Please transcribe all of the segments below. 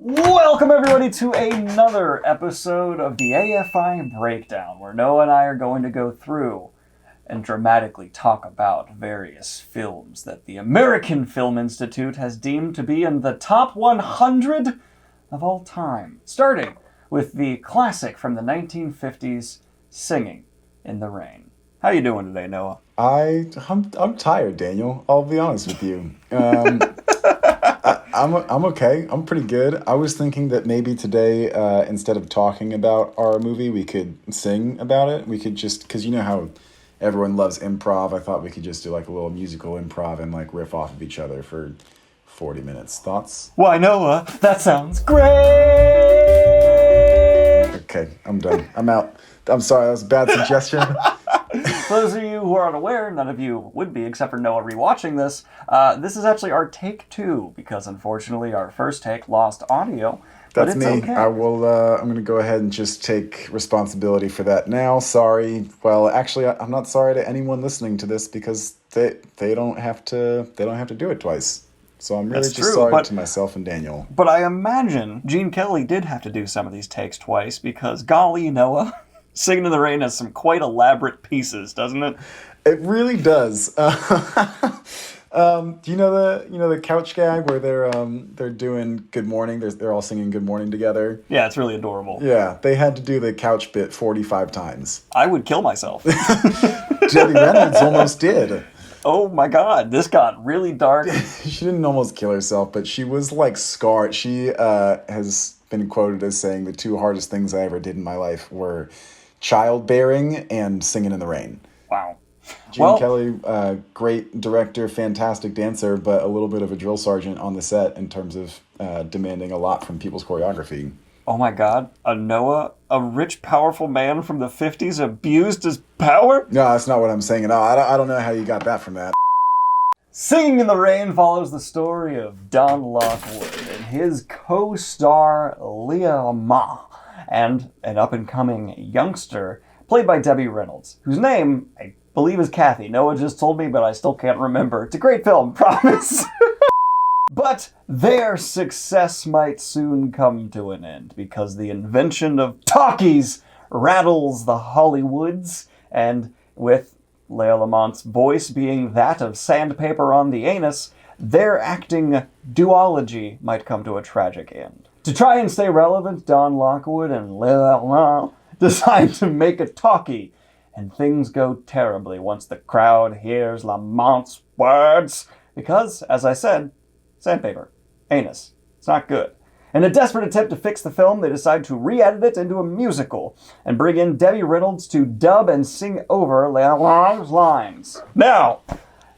Welcome everybody to another episode of the AFI Breakdown, where Noah and I are going to go through and dramatically talk about various films that the American Film Institute has deemed to be in the top 100 of all time, starting with the classic from the 1950s, Singin' in the Rain. How you doing today, Noah? I'm tired, Daniel. I'll be honest with you. I'm okay. I'm pretty good. I was thinking that maybe today, instead of talking about our movie, we could sing about it. We could just, because you know how everyone loves improv. I thought we could just do like a little musical improv and like riff off of each other for 40 minutes. Thoughts? Why, Noah, that sounds great! Okay, I'm done. I'm out. I'm sorry, that was a bad suggestion. For those of you who are unaware, none of you would be except for Noah rewatching this, this is actually our take 2, because unfortunately our first take lost audio. That's me. Okay. I'm going to go ahead and just take responsibility for that now. Sorry. Well, actually, I'm not sorry to anyone listening to this because they don't have to do it twice. So I'm really sorry to myself and Daniel. But I imagine Gene Kelly did have to do some of these takes twice because, golly, Noah, Singin' in the Rain has some quite elaborate pieces, doesn't it? It really does. Do you know the couch gag where they're doing Good Morning? They're all singing Good Morning together. Yeah, it's really adorable. Yeah, they had to do the couch bit 45 times. I would kill myself. Debbie Reynolds almost did. Oh my God, this got really dark. She didn't almost kill herself, but she was like scarred. She has been quoted as saying the two hardest things I ever did in my life were childbearing and singing in the rain. Wow. Gene Kelly, great director, fantastic dancer, but a little bit of a drill sergeant on the set in terms of demanding a lot from people's choreography. Oh my God, Noah, a rich, powerful man from the 50s abused his power? No, that's not what I'm saying at all. I don't know how you got that from that. Singin' in the Rain follows the story of Don Lawful and his co-star Leah Ma, and an up-and-coming youngster played by Debbie Reynolds, whose name I believe is Kathy. Noah just told me, but I still can't remember. It's a great film, promise. But their success might soon come to an end because the invention of talkies rattles the Hollywoods, and with Leah Lamont's voice being that of sandpaper on the anus, their acting duology might come to a tragic end. To try and stay relevant, Don Lockwood and Leah Lamont decide to make a talkie, and things go terribly once the crowd hears Lamont's words, because, as I said, sandpaper. Anus. It's not good. In a desperate attempt to fix the film, they decide to re-edit it into a musical and bring in Debbie Reynolds to dub and sing over Leon's lines. Now,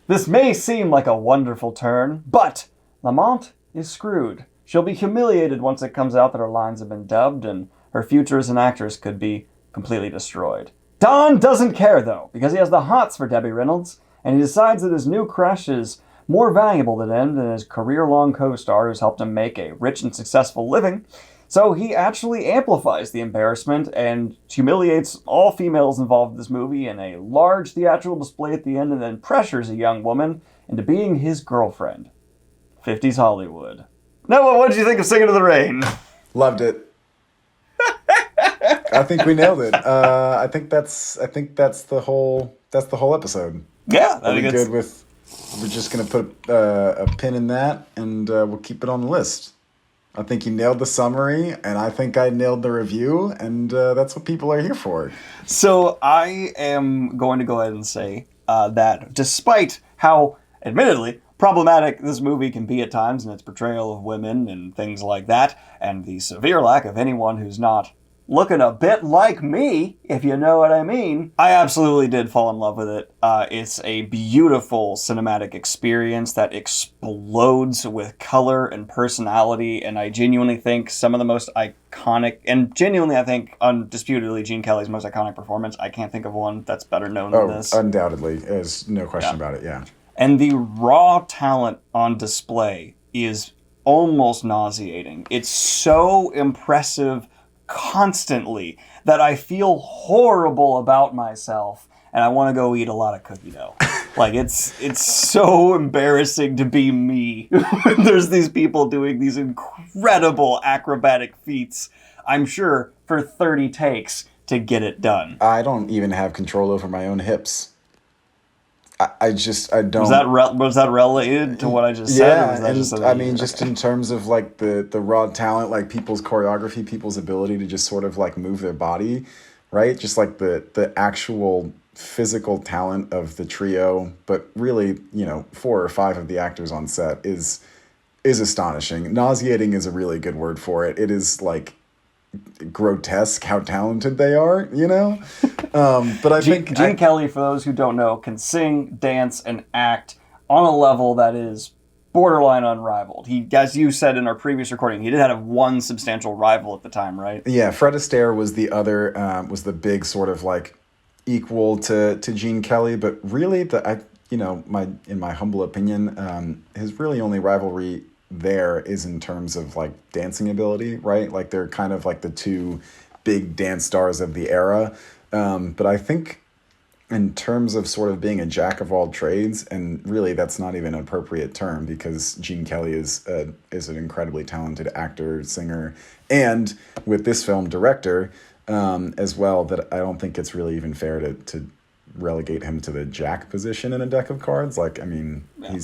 this may seem like a wonderful turn, but Lamont is screwed. She'll be humiliated once it comes out that her lines have been dubbed, and her future as an actress could be completely destroyed. Don doesn't care, though, because he has the hots for Debbie Reynolds, and he decides that his new crush is more valuable to him than his career-long co-star who's helped him make a rich and successful living. So he actually amplifies the embarrassment and humiliates all females involved in this movie in a large theatrical display at the end, and then pressures a young woman into being his girlfriend. 50s Hollywood. Noah, what did you think of Singin' in the Rain? Loved it. I think we nailed it. I think that's the whole episode. Yeah, I think good with. We're just going to put a pin in that, and we'll keep it on the list. I think you nailed the summary, and I think I nailed the review, and that's what people are here for. So I am going to go ahead and say that despite how, admittedly, problematic this movie can be at times in its portrayal of women and things like that, and the severe lack of anyone who's not looking a bit like me, if you know what I mean, I absolutely did fall in love with it. It's a beautiful cinematic experience that explodes with color and personality, and I genuinely think some of the most iconic, and genuinely I think undisputedly Gene Kelly's most iconic performance. I can't think of one that's better known than this. Undoubtedly. There's no question about it, yeah. And the raw talent on display is almost nauseating. It's so impressive constantly that I feel horrible about myself and I want to go eat a lot of cookie dough. Like, it's so embarrassing to be me when there's these people doing these incredible acrobatic feats, I'm sure, for 30 takes to get it done. I don't even have control over my own hips. I don't. Was that related to what I just said? Or was that and just I mean, just in terms of like the raw talent, like people's choreography, people's ability to just sort of like move their body, right? Just like the actual physical talent of the trio, but really, 4 or 5 of the actors on set is astonishing. Nauseating is a really good word for it. It is like grotesque how talented they are, But I think Gene Kelly, for those who don't know, can sing, dance, and act on a level that is borderline unrivaled. He, as you said in our previous recording, he did have one substantial rival at the time, right? Yeah, Fred Astaire was the other, was the big sort of like equal to Gene Kelly, but really in my humble opinion, his really only rivalry there is in terms of like dancing ability, right? Like they're kind of like the two big dance stars of the era. But I think in terms of sort of being a jack of all trades, and really that's not even an appropriate term because Gene Kelly is an incredibly talented actor, singer, and with this film, director as well, that I don't think it's really even fair to relegate him to the jack position in a deck of cards. Like, I mean, yeah.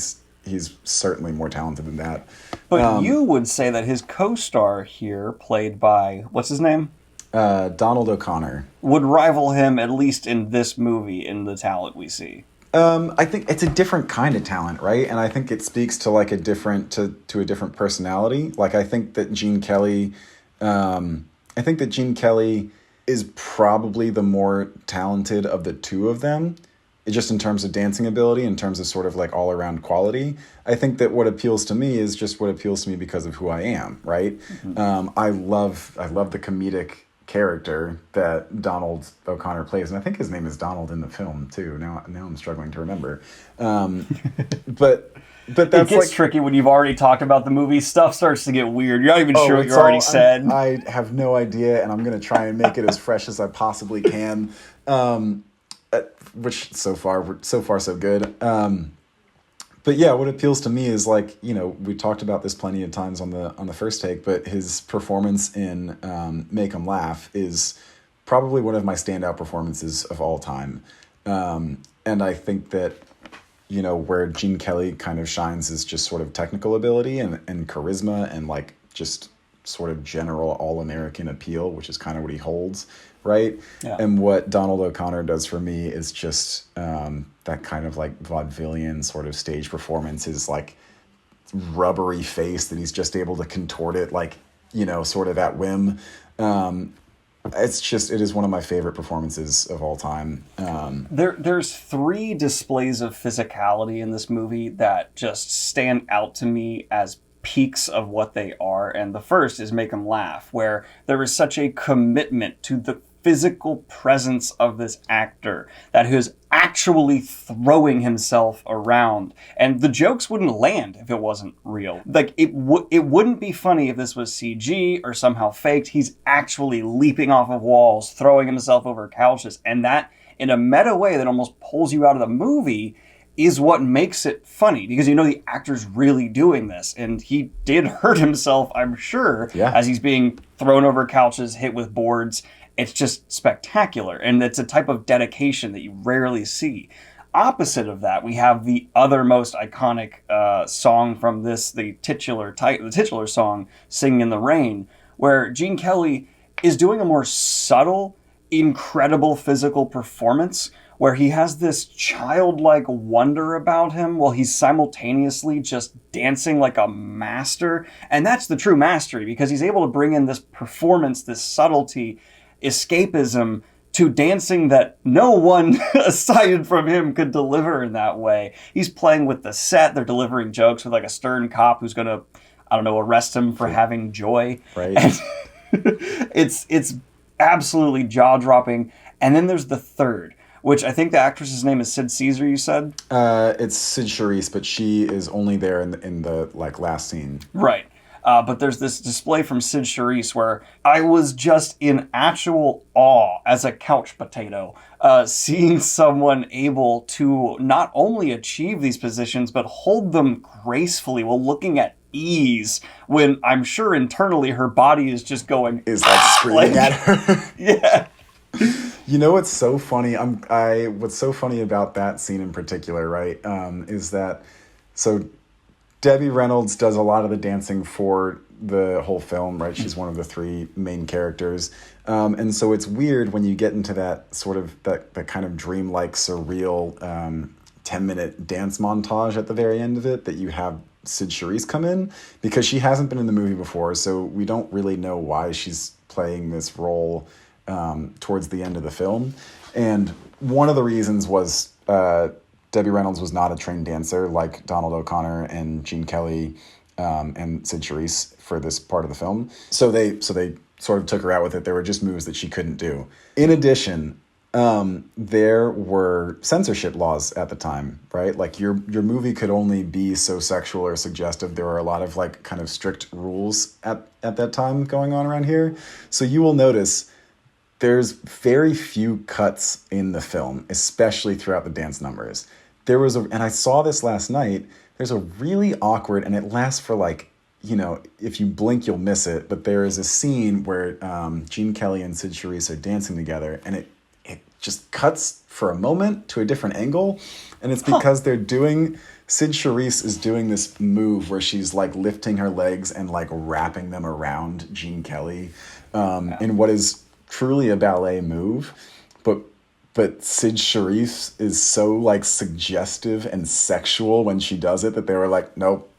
He's certainly more talented than that. But you would say that his co-star here, played by, what's his name? Donald O'Connor. Would rival him, at least in this movie, in the talent we see. I think it's a different kind of talent, right? And I think it speaks to like a different personality. Like I think that Gene Kelly is probably the more talented of the two of them. Just in terms of dancing ability, in terms of sort of like all around quality. I think that what appeals to me is just what appeals to me because of who I am, right? Mm-hmm. I love the comedic character that Donald O'Connor plays, and I think his name is Donald in the film too. Now I'm struggling to remember. But that's it gets tricky when you've already talked about the movie. Stuff starts to get weird. You're not even sure what you already said. I have no idea, and I'm going to try and make it as fresh as I possibly can. Which so far so good. But yeah, what appeals to me is like, we talked about this plenty of times on the first take, but his performance in Make 'Em Laugh is probably one of my standout performances of all time. And I think that, where Gene Kelly kind of shines is just sort of technical ability and charisma and like just sort of general all-American appeal, which is kind of what he holds. Right? Yeah. And what Donald O'Connor does for me is just that kind of like vaudevillian sort of stage performance, his like rubbery face that he's just able to contort it like, sort of at whim. It is one of my favorite performances of all time. There's 3 displays of physicality in this movie that just stand out to me as peaks of what they are. And the first is Make 'Em Laugh, where there is such a commitment to the physical presence of this actor that he is actually throwing himself around, and the jokes wouldn't land if it wasn't real. Like it wouldn't be funny if this was CG or somehow faked. He's actually leaping off of walls, throwing himself over couches, and that in a meta way that almost pulls you out of the movie is what makes it funny, because the actor's really doing this, and he did hurt himself, I'm sure, as he's being thrown over couches, hit with boards. It's just spectacular, and it's a type of dedication that you rarely see. Opposite of that, we have the other most iconic song from this, the titular song, Singin' in the Rain, where Gene Kelly is doing a more subtle, incredible physical performance, where he has this childlike wonder about him while he's simultaneously just dancing like a master. And that's the true mastery, because he's able to bring in this performance, this subtlety, escapism to dancing that no one aside from him could deliver in that way. He's playing with the set. They're delivering jokes with like a stern cop who's going to, arrest him for having joy. Right. And it's absolutely jaw-dropping. And then there's the third, which I think the actress's name is Sid Caesar, you said? It's Sid Charisse, but she is only there in the like last scene. Right. But there's this display from Sid Charisse where I was just in actual awe as a couch potato, seeing someone able to not only achieve these positions, but hold them gracefully while looking at ease when I'm sure internally her body is just going... Is like screaming at her. Yeah. You know what's so funny? What's so funny about that scene in particular, right? Is that so Debbie Reynolds does a lot of the dancing for the whole film, right? She's one of the three main characters. And so it's weird when you get into that sort of that kind of dreamlike, surreal 10-minute dance montage at the very end of it that you have Sid Charisse come in, because she hasn't been in the movie before, so we don't really know why she's playing this role towards the end of the film. And one of the reasons was Debbie Reynolds was not a trained dancer like Donald O'Connor and Gene Kelly and Sid Charisse for this part of the film. So they sort of took her out with it. There were just moves that she couldn't do. In addition, there were censorship laws at the time, right? Like your movie could only be so sexual or suggestive. There were a lot of like kind of strict rules at that time going on around here. So you will notice there's very few cuts in the film, especially throughout the dance numbers. And I saw this last night, there's a really awkward, and it lasts for like, if you blink, you'll miss it. But there is a scene where Gene Kelly and Sid Charisse are dancing together, and it just cuts for a moment to a different angle. And it's because Sid Charisse is doing this move where she's like lifting her legs and like wrapping them around Gene Kelly in what is truly a ballet move, but Sid Charisse is so like suggestive and sexual when she does it that they were like, nope,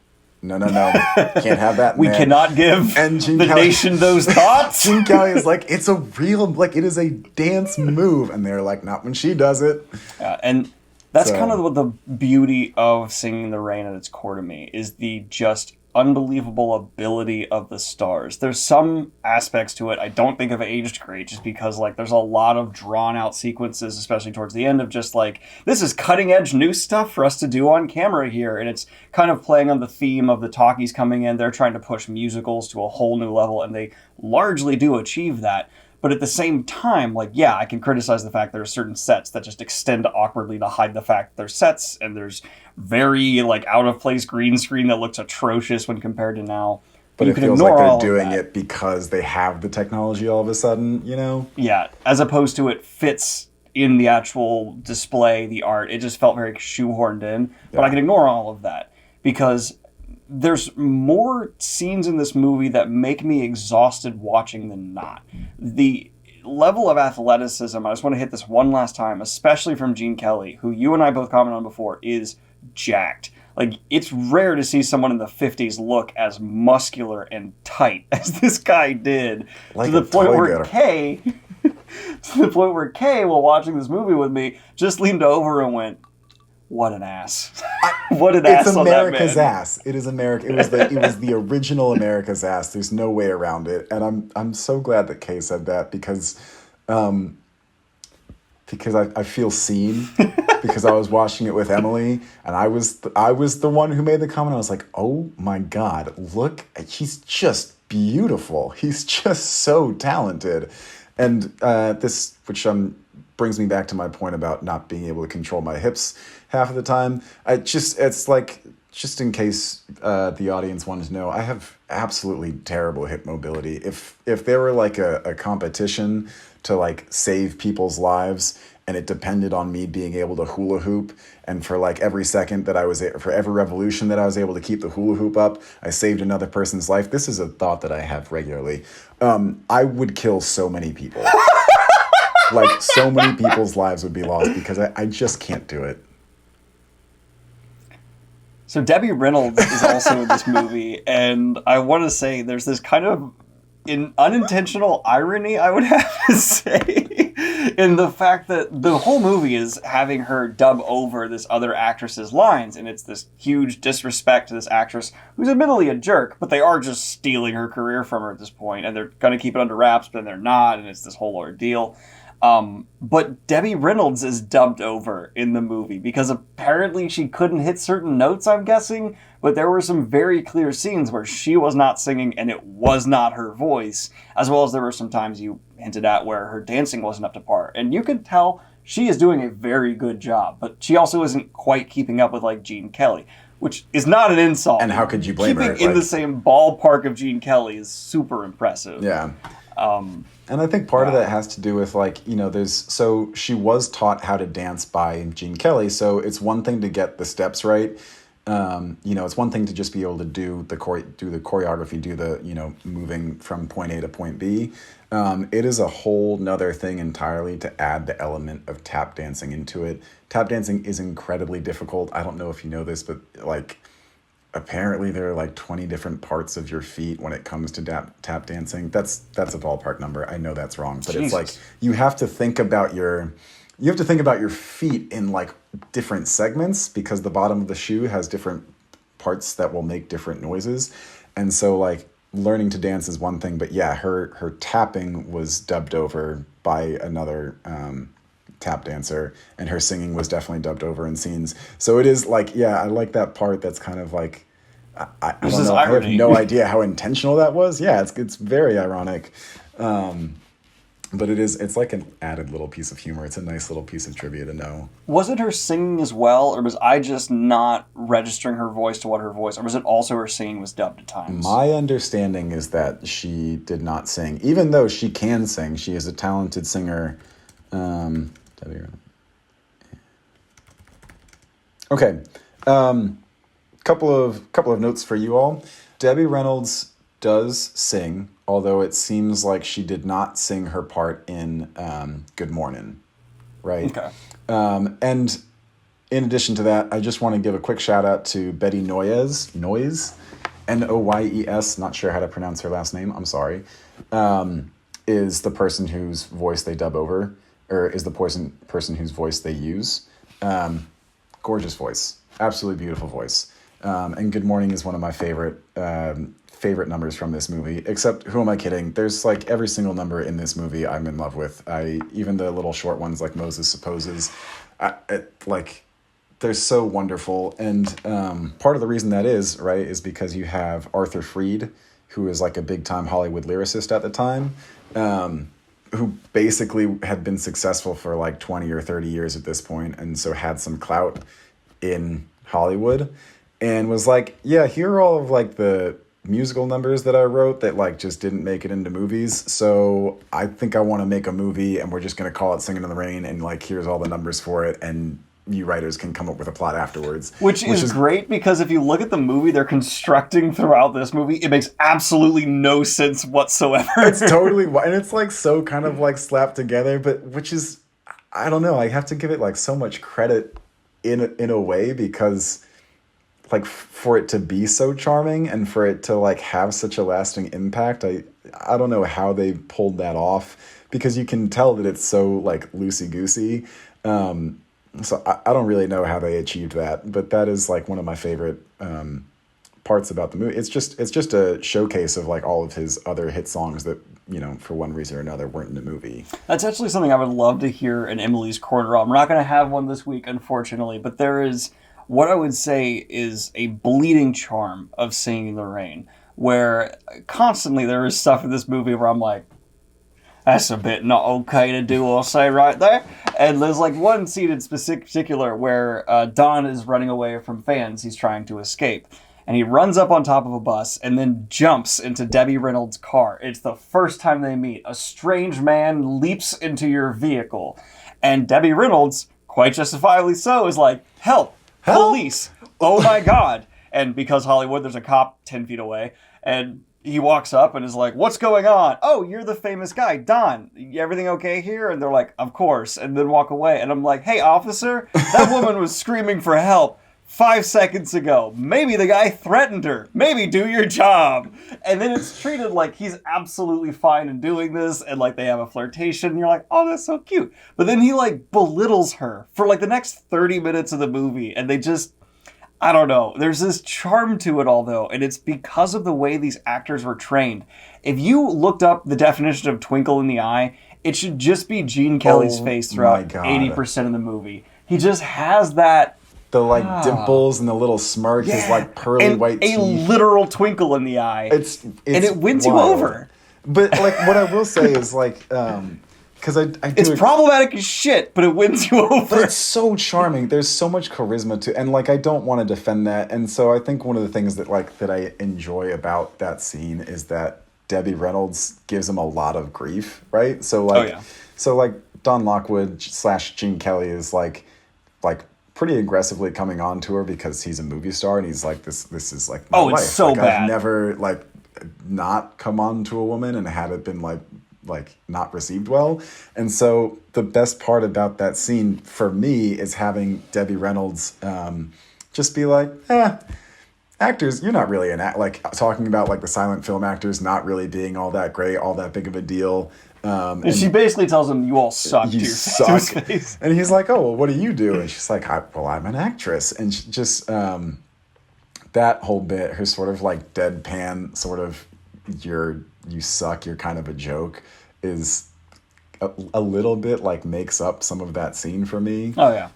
no, can't have that. We cannot give nation those thoughts. Gene Kelly is like, it's a real, like it is a dance move, and they're like, not when she does it. And that's kind of what the beauty of Singing in the Rain at its core to me is, the just unbelievable ability of the stars. There's some aspects to it I don't think have aged great, just because like there's a lot of drawn out sequences, especially towards the end, of just like, this is cutting edge new stuff for us to do on camera here, and it's kind of playing on the theme of the talkies coming in. They're trying to push musicals to a whole new level, and they largely do achieve that. But at the same time, like, yeah, I can criticize the fact there are certain sets that just extend awkwardly to hide the fact they're sets, and there's very, like, out-of-place green screen that looks atrocious when compared to now. But it feels like they're doing it because they have the technology all of a sudden, Yeah, as opposed to it fits in the actual display, the art. It just felt very shoehorned in. But I can ignore all of that, because there's more scenes in this movie that make me exhausted watching than not. The level of athleticism, I just want to hit this one last time, especially from Gene Kelly, who you and I both commented on before, is jacked. Like, it's rare to see someone in the 50s look as muscular and tight as this guy did. Like to the point where Kay, while watching this movie with me, just leaned over and went, what an ass. What an ass on that man. It's America's ass. It is America. It was the original America's ass. There's no way around it. And I'm so glad that Kay said that, because I feel seen, because I was watching it with Emily, and I was the one who made the comment. I was like, oh my God, look, he's just beautiful. He's just so talented. And this, which brings me back to my point about not being able to control my hips half of the time. It's like, just in case the audience wanted to know, I have absolutely terrible hip mobility. If there were like a competition to like save people's lives, and it depended on me being able to hula hoop, and for like every second that for every revolution that I was able to keep the hula hoop up, I saved another person's life. This is a thought that I have regularly. I would kill so many people. Like, so many people's lives would be lost because I just can't do it. So Debbie Reynolds is also in this movie, and I want to say there's this kind of unintentional irony, I would have to say, in the fact that the whole movie is having her dub over this other actress's lines, and it's this huge disrespect to this actress who's admittedly a jerk, but they are just stealing her career from her at this point, and they're going to keep it under wraps, but then they're not, and it's this whole ordeal. But Debbie Reynolds is dubbed over in the movie because apparently she couldn't hit certain notes, I'm guessing, but there were some very clear scenes where she was not singing and it was not her voice, as well as there were some times you hinted at where her dancing wasn't up to par. And you could tell she is doing a very good job, but she also isn't quite keeping up with like Gene Kelly, which is not an insult. And how could you blame her? Keeping in the same ballpark of Gene Kelly is super impressive. Yeah. And I think part of that has to do with like, so she was taught how to dance by Gene Kelly. So it's one thing to get the steps right. It's one thing to just be able to do the choreography, do the, moving from point A to point B. It is a whole nother thing entirely to add the element of tap dancing into it. Tap dancing is incredibly difficult. I don't know if you know this, but like, apparently there are like 20 different parts of your feet when it comes to tap dancing. That's a ballpark number. I know that's wrong, but Jesus. It's like you have to think about your feet in like different segments because the bottom of the shoe has different parts that will make different noises. And so like learning to dance is one thing, but yeah, her tapping was dubbed over by another tap dancer, and her singing was definitely dubbed over in scenes. So it is like, yeah, I like that part. That's kind of like, I don't know. I have no idea how intentional that was. Yeah, it's very ironic. But it's like an added little piece of humor. It's a nice little piece of trivia to know. Was it her singing as well, or was I just not registering her voice to what her voice, or was it also her singing was dubbed at times? My understanding is that she did not sing, even though she can sing. She is a talented singer. Okay. Couple of notes for you all. Debbie Reynolds does sing, although it seems like she did not sing her part in Good Morning, right? Okay. And in addition to that, I just want to give a quick shout out to Betty Noyes, Noyes, not sure how to pronounce her last name, I'm sorry, is the person whose voice they dub over, or is the person whose voice they use. Gorgeous voice, absolutely beautiful voice. And Good Morning is one of my favorite numbers from this movie, except, who am I kidding? There's like every single number in this movie I'm in love with. Even the little short ones like Moses Supposes, they're so wonderful. And part of the reason that is, right, is because you have Arthur Freed, who is like a big time Hollywood lyricist at the time, who basically had been successful for like 20 or 30 years at this point, and so had some clout in Hollywood, and was like, yeah, here are all of like the musical numbers that I wrote that like just didn't make it into movies, so I think I want to make a movie, and we're just going to call it Singin' in the Rain, and like here's all the numbers for it, and you writers can come up with a plot afterwards. Which is great, because if you look at the movie they're constructing throughout this movie, it makes absolutely no sense whatsoever. It's totally, and it's like so kind of like slapped together, but which is, I don't know, I have to give it like so much credit in a way, because like for it to be so charming and for it to like have such a lasting impact, I don't know how they pulled that off, because you can tell that it's so like loosey-goosey. So I don't really know how they achieved that, but that is like one of my favorite parts about the movie. It's just a showcase of like all of his other hit songs that, for one reason or another weren't in the movie. That's actually something I would love to hear in Emily's Corner on. We're not going to have one this week, unfortunately, but there is what I would say is a bleeding charm of Singing in the Rain, where constantly there is stuff in this movie where I'm like, that's a bit not okay to do or say right there. And there's like one scene in particular where Don is running away from fans. He's trying to escape. And he runs up on top of a bus and then jumps into Debbie Reynolds' car. It's the first time they meet. A strange man leaps into your vehicle. And Debbie Reynolds, quite justifiably so, is like, help, police, oh my God. And because Hollywood, there's a cop 10 feet away. And he walks up and is like, what's going on? Oh, you're the famous guy, Don. Everything okay here? And they're like, of course. And then walk away. And I'm like, hey, officer, that woman was screaming for help 5 seconds ago. Maybe the guy threatened her. Maybe do your job. And then it's treated like he's absolutely fine in doing this. And like they have a flirtation. And you're like, oh, that's so cute. But then he like belittles her for like the next 30 minutes of the movie. And they just, I don't know. There's this charm to it all, though, and it's because of the way these actors were trained. If you looked up the definition of twinkle in the eye, it should just be Gene Kelly's face throughout 80% of the movie. He just has that... The dimples and the little smirk, his pearly white teeth. A literal twinkle in the eye. It's and it wins wild. You over. But what I will say is because it's problematic as shit, but it wins you over. But it's so charming. There's so much charisma to, and I don't want to defend that. And so I think one of the things that I enjoy about that scene is that Debbie Reynolds gives him a lot of grief, right? So Don Lockwood / Gene Kelly is like pretty aggressively coming on to her because he's a movie star and he's like this is my life. It's so bad. I've never not come on to a woman and had it been not received well. And so the best part about that scene for me is having Debbie Reynolds just be like, actors, you're not really an act, talking about the silent film actors not really being all that great, all that big of a deal. And she basically tells him, you all suck. You suck. And he's like, oh, well, what do you do? And she's like, I'm an actress. And she just that whole bit, her sort of deadpan sort of you suck, you're kind of a joke, is a little bit makes up some of that scene for me. Oh yeah.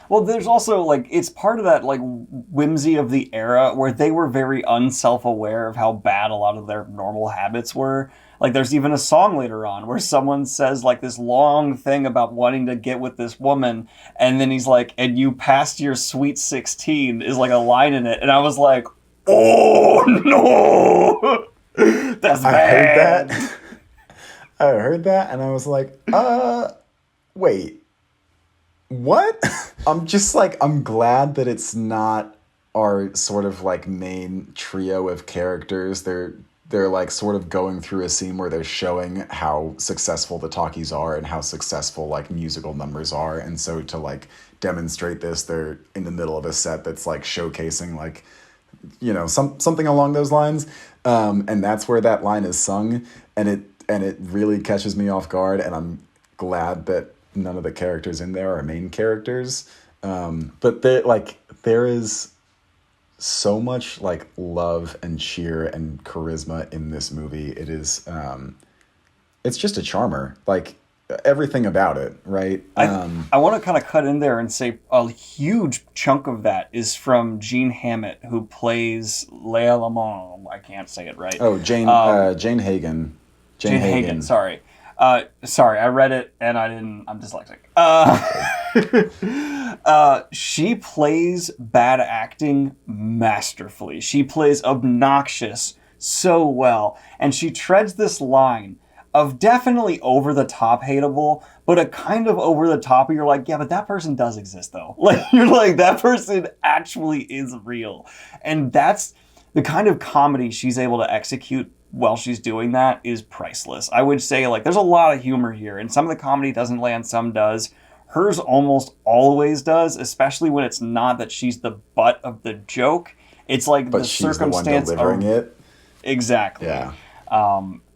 Well, there's also it's part of that whimsy of the era where they were very unself-aware of how bad a lot of their normal habits were. There's even a song later on where someone says this long thing about wanting to get with this woman, and then he's like, and you passed your sweet 16 is a line in it, and I was like, oh no. That's bad. I heard that and I was like, wait, what? I'm just I'm glad that it's not our sort of main trio of characters. They're sort of going through a scene where they're showing how successful the talkies are and how successful musical numbers are. And so to demonstrate this, they're in the middle of a set that's showcasing something along those lines. And that's where that line is sung, and it really catches me off guard, and I'm glad that none of the characters in there are main characters. But there is so much love and cheer and charisma in this movie. It is it's just a charmer. Everything about it, right? I want to kind of cut in there and say a huge chunk of that is from Jean Hammett, who plays Léa Lamont. I can't say it right. Oh, Jane Hagen. Jane Hagen. Sorry, I read it and I didn't. I'm dyslexic. She plays bad acting masterfully. She plays obnoxious so well, and she treads this line of definitely over-the-top hateable, but a kind of over-the-top, you're like, yeah, but that person does exist, though. You're like, that person actually is real. And that's the kind of comedy she's able to execute while she's doing that is priceless. I would say, there's a lot of humor here, and some of the comedy doesn't land, some does. Hers almost always does, especially when it's not that she's the butt of the joke. It's but the circumstance the one delivering it. Exactly. Yeah.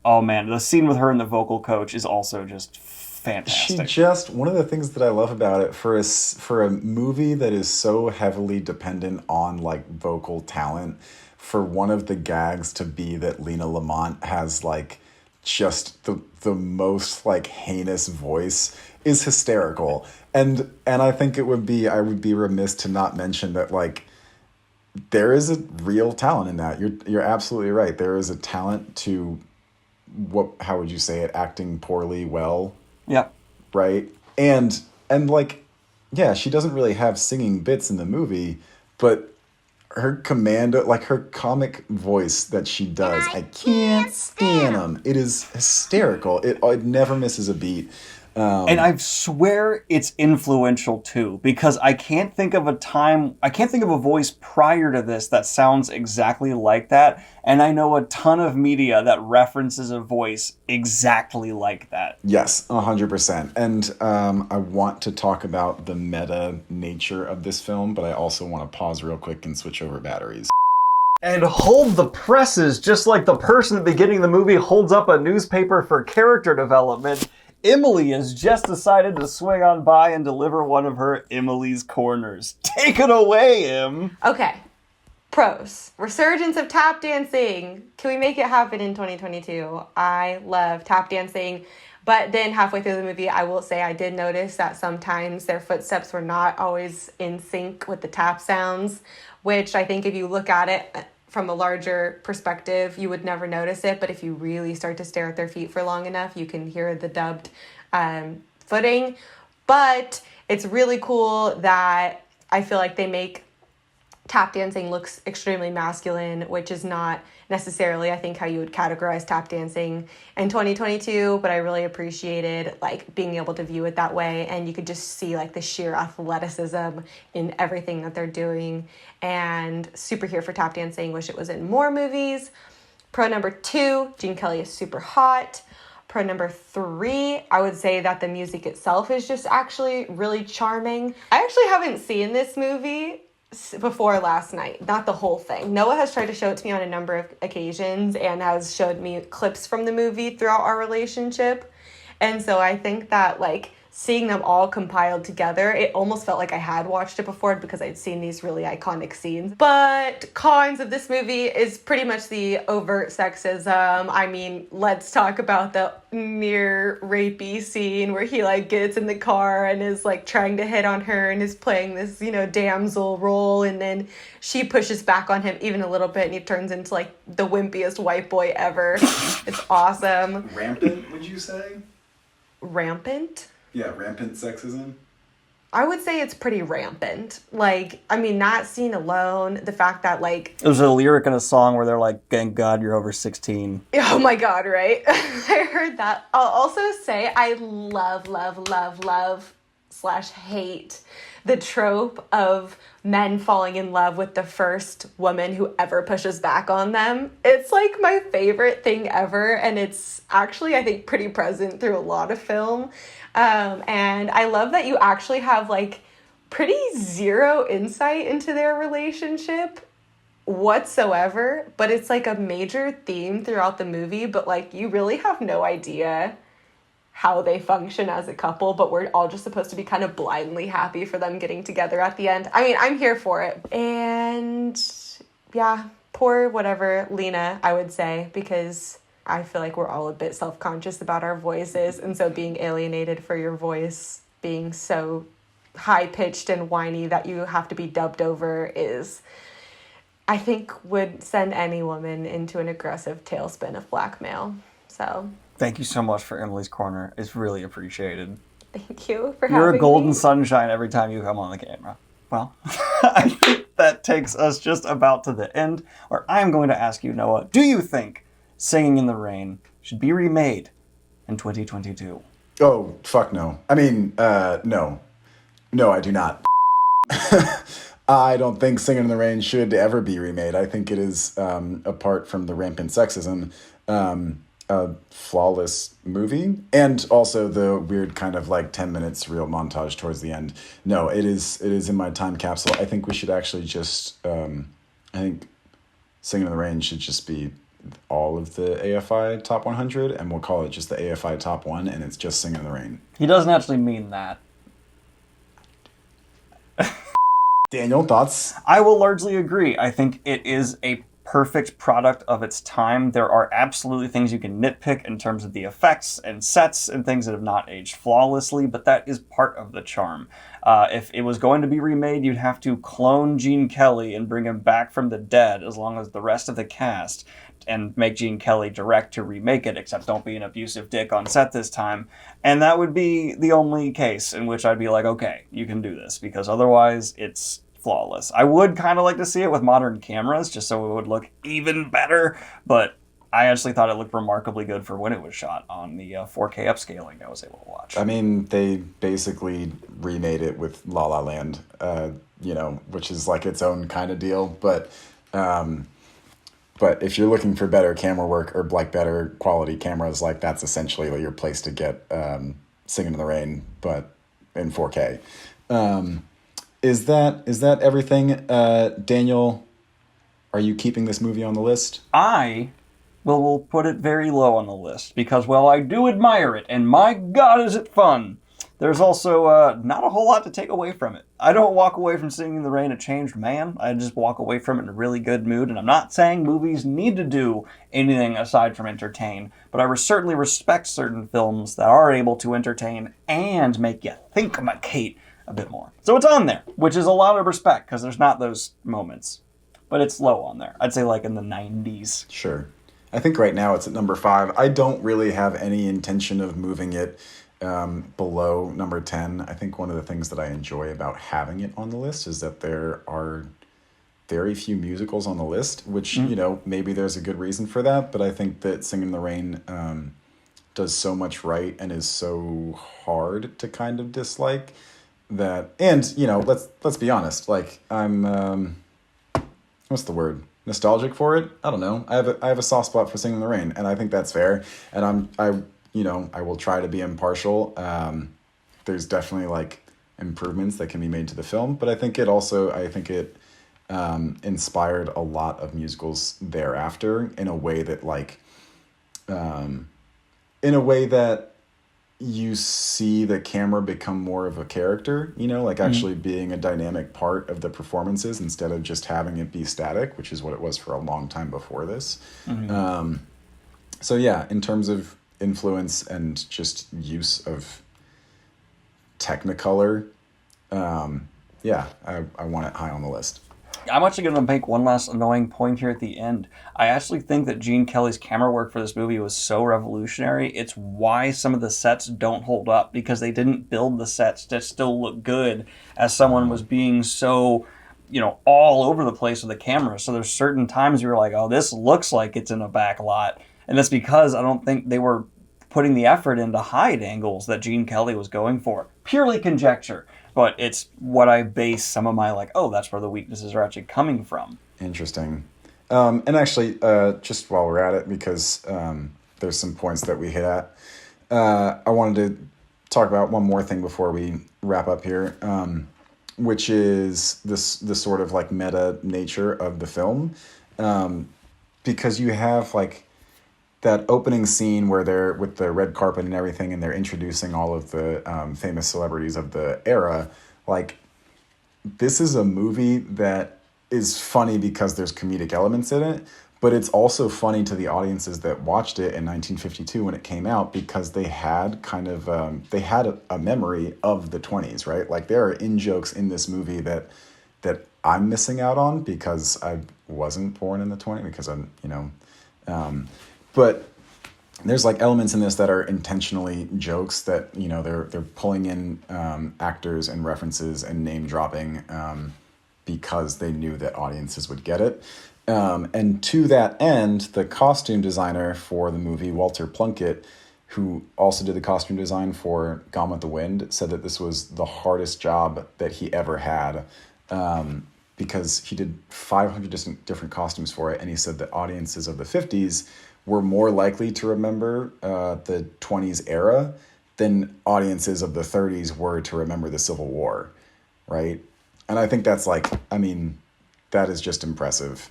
Oh man, the scene with her and the vocal coach is also just fantastic. One of the things that I love about it for a movie that is so heavily dependent on vocal talent, for one of the gags to be that Lena Lamont has just the most heinous voice is hysterical. And I think I would be remiss to not mention that there is a real talent in that. You're absolutely right. There is a talent to how would you say it? Acting poorly well. Yeah. Right? And she doesn't really have singing bits in the movie, but her her comic voice that she does, I can't stand them. It is hysterical. It never misses a beat. And I swear it's influential too, because I can't think of a voice prior to this that sounds exactly like that. And I know a ton of media that references a voice exactly like that. Yes, 100%. And I want to talk about the meta nature of this film, but I also want to pause real quick and switch over batteries. And hold the presses, just like the person at the beginning of the movie holds up a newspaper for character development. Emily has just decided to swing on by and deliver one of her Emily's Corners. Take it away, Em. Okay. Pros. Resurgence of tap dancing. Can we make it happen in 2022? I love tap dancing. But then halfway through the movie, I will say I did notice that sometimes their footsteps were not always in sync with the tap sounds, which I think if you look at it from a larger perspective, you would never notice it. But if you really start to stare at their feet for long enough, you can hear the dubbed footing. But it's really cool that I feel like they make tap dancing looks extremely masculine, which is not necessarily, I think, how you would categorize tap dancing in 2022, but I really appreciated like being able to view it that way, and you could just see like the sheer athleticism in everything that they're doing, and super here for tap dancing. Wish it was in more movies. Pro number 2, Gene Kelly is super hot. Pro number 3, I would say that the music itself is just actually really charming. I actually haven't seen this movie before last night, not the whole thing. Noah has tried to show it to me on a number of occasions and has showed me clips from the movie throughout our relationship. And so I think that like seeing them all compiled together, it almost felt like I had watched it before because I'd seen these really iconic scenes. But cons of this movie is pretty much the overt sexism. I mean, let's talk about the near rapey scene where he like gets in the car and is like trying to hit on her and is playing this, you know, damsel role, and then she pushes back on him even a little bit and he turns into like the wimpiest white boy ever. It's awesome. Rampant, would you say? Rampant? Yeah, rampant sexism. I would say it's pretty rampant. Like, I mean, that scene alone, the fact that, like... There's a lyric in a song where they're like, thank God you're over 16. Oh my God, right? I heard that. I'll also say I love / hate the trope of men falling in love with the first woman who ever pushes back on them. It's like my favorite thing ever, and it's actually, I think, pretty present through a lot of film. And I love that you actually have like pretty zero insight into their relationship whatsoever, but it's like a major theme throughout the movie, but like you really have no idea how they function as a couple, but we're all just supposed to be kind of blindly happy for them getting together at the end. I mean, I'm here for it. And yeah, poor whatever Lena, I would say, because I feel like we're all a bit self-conscious about our voices, and so being alienated for your voice being so high-pitched and whiny that you have to be dubbed over is, I think, would send any woman into an aggressive tailspin of blackmail. So Thank you so much for Emily's Corner. It's really appreciated. thank you for having me. You're a golden sunshine every time you come on the camera. Well, I think that takes us just about to the end, where I'm going to ask you, Noah, do you think Singing in the Rain should be remade in 2022? Oh, fuck no. I mean, no. No, I do not. I don't think Singin' in the Rain should ever be remade. I think it is, apart from the rampant sexism, a flawless movie. And also the weird kind of like 10 minutes surreal montage towards the end. No, it is in my time capsule. I think we should actually just, I think Singin' in the Rain should just be all of the AFI Top 100, and we'll call it just the AFI Top 1, and it's just Singin' in the Rain. He doesn't actually mean that. Daniel, thoughts? I will largely agree. I think it is a perfect product of its time. There are absolutely things you can nitpick in terms of the effects and sets and things that have not aged flawlessly, but that is part of the charm. If it was going to be remade, you'd have to clone Gene Kelly and bring him back from the dead, as long as the rest of the cast, and make Gene Kelly direct to remake it, except don't be an abusive dick on set this time. And that would be the only case in which I'd be like, okay, you can do this, because otherwise it's flawless. I would kind of like to see it with modern cameras, just so it would look even better, but I actually thought it looked remarkably good for when it was shot on the 4K upscaling I was able to watch. I mean, they basically remade it with La La Land, which is like its own kind of deal, but if you're looking for better camera work or like better quality cameras, like that's essentially your place to get Singin' in the Rain, but in 4K. Is that everything? Daniel, are you keeping this movie on the list? I will put it very low on the list, because while I do admire it, and my God is it fun, There's also not a whole lot to take away from it. I don't walk away from Singing in the Rain a changed man. I just walk away from it in a really good mood. And I'm not saying movies need to do anything aside from entertain, but I certainly respect certain films that are able to entertain and make you think about Kate a bit more. So it's on there, which is a lot of respect because there's not those moments. But it's low on there. I'd say like in the 90s. Sure. I think right now it's at number 5. I don't really have any intention of moving it below number 10. I think one of the things that I enjoy about having it on the list is that there are very few musicals on the list, which, maybe there's a good reason for that, but I think that Singin' in the Rain does so much right and is so hard to kind of dislike that, and, let's be honest, like, I'm, what's the word? Nostalgic for it? I don't know. I have a soft spot for Singin' in the Rain, and I think that's fair, and I will try to be impartial. There's definitely like improvements that can be made to the film, but I think it inspired a lot of musicals thereafter in a way that you see the camera become more of a character, actually being a dynamic part of the performances instead of just having it be static, which is what it was for a long time before this. So yeah, in terms of influence and just use of Technicolor, I want it high on the list. I'm actually going to make one last annoying point here at the end. I actually think that Gene Kelly's camera work for this movie was so revolutionary. It's why some of the sets don't hold up, because they didn't build the sets to still look good as someone was being so, all over the place with the camera. So there's certain times you're like, oh, this looks like it's in a back lot. And that's because I don't think they were putting the effort in to hide angles that Gene Kelly was going for. Purely conjecture. But it's what I base some of my that's where the weaknesses are actually coming from. Interesting. And actually, just while we're at it, because there's some points that we hit at, I wanted to talk about one more thing before we wrap up here, which is the sort of meta nature of the film. Because you have that opening scene where they're with the red carpet and everything, and they're introducing all of the famous celebrities of the era. This is a movie that is funny because there's comedic elements in it, but it's also funny to the audiences that watched it in 1952 when it came out, because they had a memory of the 20s, right? There are in-jokes in this movie that I'm missing out on because I wasn't born in the 20s, because I'm, but there's elements in this that are intentionally jokes that, they're pulling in actors and references and name dropping because they knew that audiences would get it. And to that end, the costume designer for the movie, Walter Plunkett, who also did the costume design for Gone with the Wind, said that this was the hardest job that he ever had, because he did 500 different costumes for it. And he said that audiences of the 50s were more likely to remember the 20s era than audiences of the 30s were to remember the Civil War, right? And I think that's that is just impressive.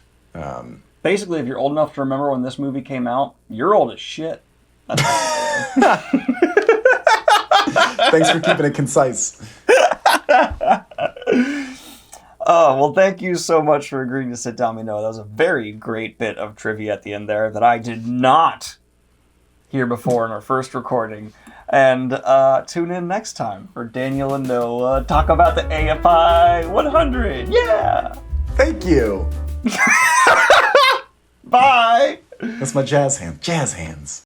Basically, if you're old enough to remember when this movie came out, you're old as shit. Thanks for keeping it concise. Oh, well, thank you so much for agreeing to sit down with me. That was a very great bit of trivia at the end there that I did not hear before in our first recording. And tune in next time for Daniel and Noah talk about the AFI 100. Yeah! Thank you. Bye! That's my jazz hands. Jazz hands.